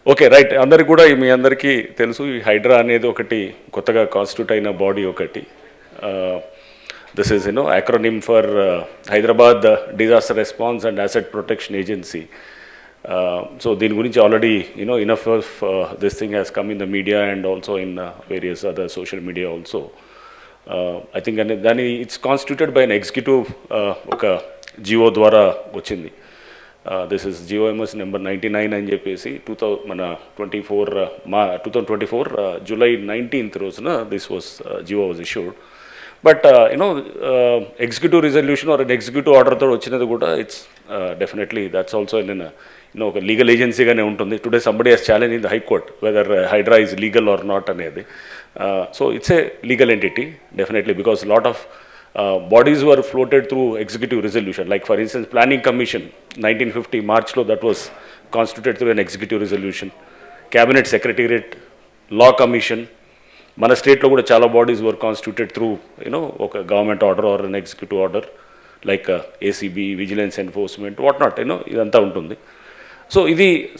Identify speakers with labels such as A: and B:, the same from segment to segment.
A: Okay right అందరికి కూడా మీ అందరికీ తెలుసు ఈ హైడ్రా అనేది ఒకటి కొత్తగా కాన్స్టిట్యూట్ అయిన బాడీ ఒకటి this is you know acronym for Hyderabad disaster response and asset protection agency. So దీని గురించి already enough of this thing has come in the media and also in various other social media also. I think దాని it's constituted by an executive ఒక GO ద్వారా వచ్చింది. This is GOMs number 99 అని చెప్పేసి 2024 July 19th రోజున this was GO was issued. But executive resolution or executive ఆర్డర్తో వచ్చినది కూడా ఇట్స్ డెఫినెట్లీ దట్స్ ఆల్సో ఒక లీగల్ ఏజెన్సీగానే ఉంటుంది. Today somebody has challenge in the high court whether Hydraa is legal or not అనేది. So it's a legal entity definitely because lot of bodies were floated through executive resolution. Like for instance, Planning Commission, 1950 March lo that was constituted through an executive resolution. Cabinet Secretariat, Law Commission, మన స్టేట్లో కూడా చాలా bodies వర్ constituted through ఒక government order or an executive order like ACB, vigilance enforcement, what not ఇదంతా ఉంటుంది.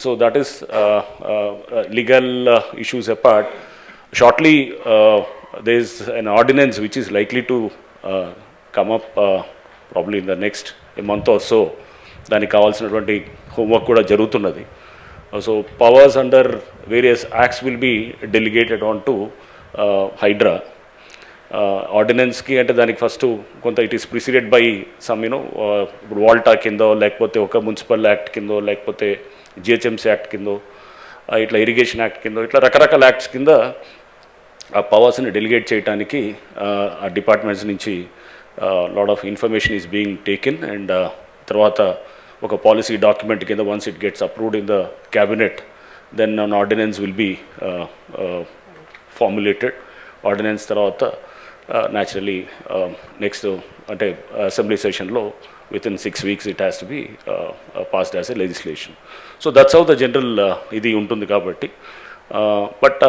A: So that is legal issues apart. Shortly there is an ordinance which is likely to come up probably in the next month or so. దానికి కావాల్సినటువంటి homework కూడా జరుగుతున్నది. So powers under various acts will be delegated on to Hydraa. ఆర్డినెన్స్కి అంటే దానికి first కొంత it is preceded by some ఇప్పుడు వాల్టా కిందో లేకపోతే ఒక మున్సిపల్ యాక్ట్ కిందో లేకపోతే జిహెచ్ఎంసీ యాక్ట్ కిందో ఇట్లా ఇరిగేషన్ యాక్ట్ కిందో ఇట్లా రకరకాల యాక్ట్స్ కింద ఆ పవర్స్ని డెలిగేట్ చేయడానికి ఆ డిపార్ట్మెంట్స్ నుంచి lot of information is being taken and తర్వాత ఒక పాలసీ డాక్యుమెంట్ కింద once it gets approved in the cabinet then an ordinance will be formulated. Ordinance తర్వాత న్యాచురలీ నెక్స్ట్ అంటే అసెంబ్లీ సెషన్లో within 6 weeks it has to be passed as a legislation. So that's how the general ఇది ఉంటుంది కాబట్టి. But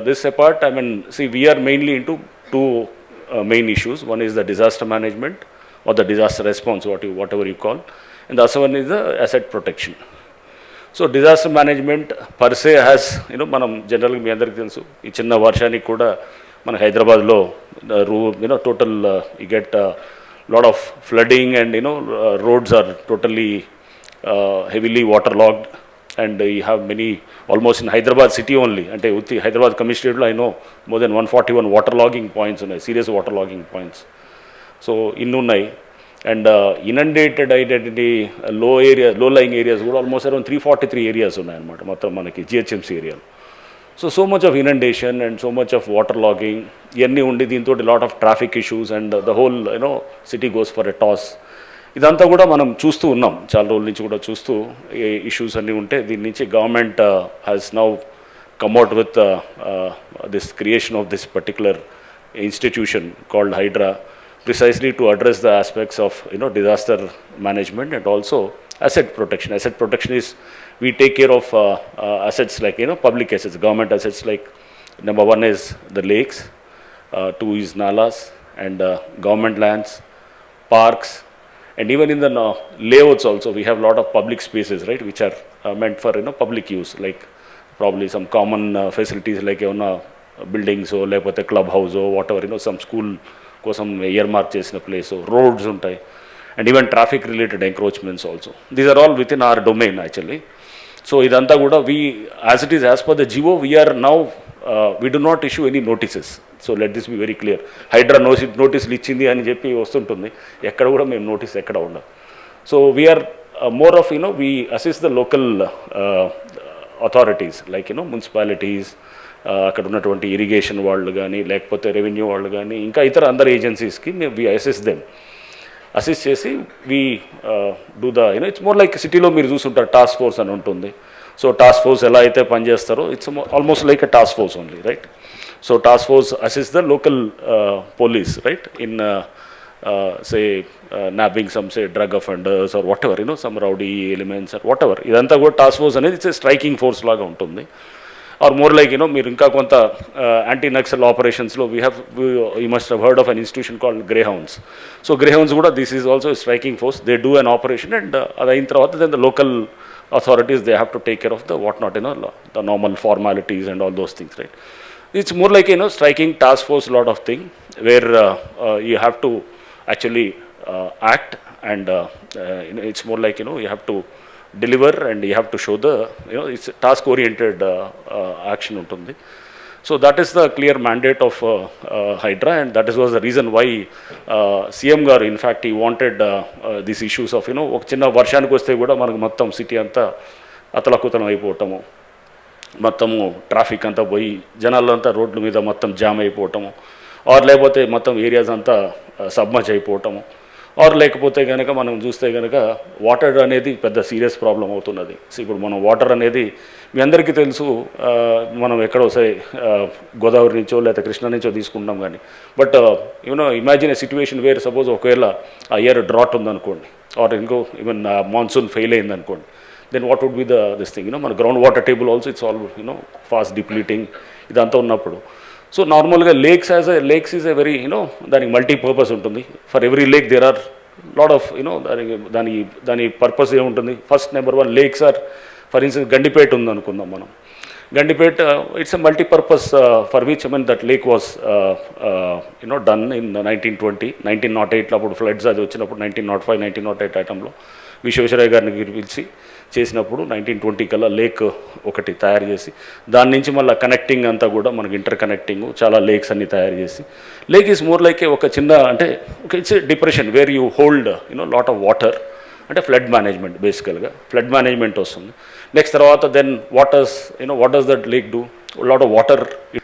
A: this apart, I mean, see, we are mainly into two main issues. One is the disaster management or the disaster response, whatever you call, and the other one is the asset protection. So disaster management per se has, మనం జనరల్గా మీ అందరికీ తెలుసు ఈ చిన్న వర్షానికి కూడా మన హైదరాబాద్లో total you get lot of flooding and roads are totally heavily waterlogged. And you have many, almost in Hyderabad city only, and Hyderabad commissioner, I know more than 141 waterlogging points, serious waterlogging points. So innunai and inundated identity low-lying areas would almost around 343 areas unnayannamata matram manaki GHMC area. So much of inundation and so much of waterlogging iyanni undi deento a lot of traffic issues and the whole city goes for a toss. ఇదంతా కూడా మనం చూస్తూ ఉన్నాం, చాలా రోజుల నుంచి కూడా చూస్తూ ఇష్యూస్ అన్నీ ఉంటే దీని నుంచి government has now come out with this creation of this particular institution called Hydraa precisely to address the aspects of disaster management and also asset protection. Asset protection is we take care of assets like public assets, government assets like number 1 is the lakes, 2 is nalas and government lands, parks. And even in the layouts also, we have a lot of public spaces, right, which are meant for public use, like probably some common facilities like buildings or like a clubhouse or whatever, some school kosam earmark chesina place, or roads untai, and even traffic related encroachments also. These are all within our domain actually. So idanta kuda we, as it is as per the GO, we are now we do not issue any notices. So let this be very clear. Hydra notice ఇచ్చింది అని చెప్పి వస్తుంటుంది, ఎక్కడ కూడా మేము notice ఎక్కడ ఉండదు. So we're more of we assist the local authorities like municipalities, అక్కడ ఉన్నటువంటి ఇరిగేషన్ వాళ్ళు కానీ లేకపోతే రెవెన్యూ వాళ్ళు కానీ ఇంకా ఇతర అందరు ఏజెన్సీస్కి వి అసిస్ట్ దెమ్. అసిస్ట్ చేసి we do the it's more like సిటీలో మీరు చూస్తుంటారు టాస్క్ ఫోర్స్ అని ఉంటుంది. సో టాస్క్ ఫోర్స్ ఎలా అయితే పనిచేస్తారో it's almost like a task force only, right? So task force assists the local police, right, in say nabbing some say drug offenders or whatever, some rowdy elements or whatever. Idantha kuda task force anedi it's a striking force laga untundi. Or more like మీరు ఇంకా కొంత anti Naxal ఆపరేషన్స్లో you must have heard of an institution called Greyhounds. So Greyhounds కూడా this is also striking force. They do an operation and అది అయిన తర్వాత then the local authorities, they have to take care of the what not, the normal formalities and all those things, right? It's more like striking task force lot of thing where you have to actually act and it's more like you have to deliver and you have to show the it's task oriented action untundi. So that is the clear mandate of Hydra, and that was the reason why CM garu in fact he wanted these issues of ఒక చిన్న వర్షానికి వస్తే కూడా మనకు మొత్తం city అంతా అతలకుతలం అయిపోవటము, మొత్తము traffic అంతా పోయి జనాలంతా రోడ్ల మీద మొత్తం జామ్ అయిపోవటము, ఆర్ లేకపోతే మొత్తం ఏరియాస్ అంతా సబ్మర్జ్ అయిపోవటము, ఆర్ లేకపోతే కనుక మనం చూస్తే కనుక వాటర్ అనేది పెద్ద సీరియస్ ప్రాబ్లం అవుతున్నది. సో ఇప్పుడు మనం వాటర్ అనేది మీ అందరికీ తెలుసు, మనం ఎక్కడో సరే గోదావరి నుంచో లేదా కృష్ణా నుంచో తీసుకుంటాం కానీ, but imagine a situation where suppose ఒకవేళ ఆ ఇయర్ డ్రాట్ ఉందనుకోండి, ఆర్ ఇంకో ఈవెన్ మాన్సూన్ ఫెయిల్ అయిందనుకోండి, then what would be this thing మన ground water table also it's all fast depleting ఇదంతా ఉన్నప్పుడు. సో నార్మల్గా లేక్స్ ఈజ్ ఎ వెరీ దానికి మల్టీపర్పస్ ఉంటుంది. For every lake there are lot of దాని purpose ఏముంటుంది. First number one lakes are for instance Gandipet ఉందనుకుందాం మనం. Gandipet it's a multipurpose for which that lake was done in 1920, 1908 అప్పుడు floods అది వచ్చినప్పుడు 1905, 1908 ఐటంలో విశ్వేశ్వరయ్య గారిని పిలిచి చేసినప్పుడు 1920 కల్లా లేక్ ఒకటి తయారు చేసి దాని నుంచి మళ్ళీ కనెక్టింగ్ అంతా కూడా మనకి ఇంటర్ కనెక్టింగ్ చాలా లేక్స్ అన్ని తయారు చేసి, లేక్ ఈజ్ మోర్ లైక్ ఒక చిన్న అంటే it's depression where you hold lot of water, అంటే ఫ్లడ్ మేనేజ్మెంట్, బేసికల్గా ఫ్లడ్ మేనేజ్మెంట్ వస్తుంది. నెక్స్ట్ తర్వాత then what does that lake do, lot of water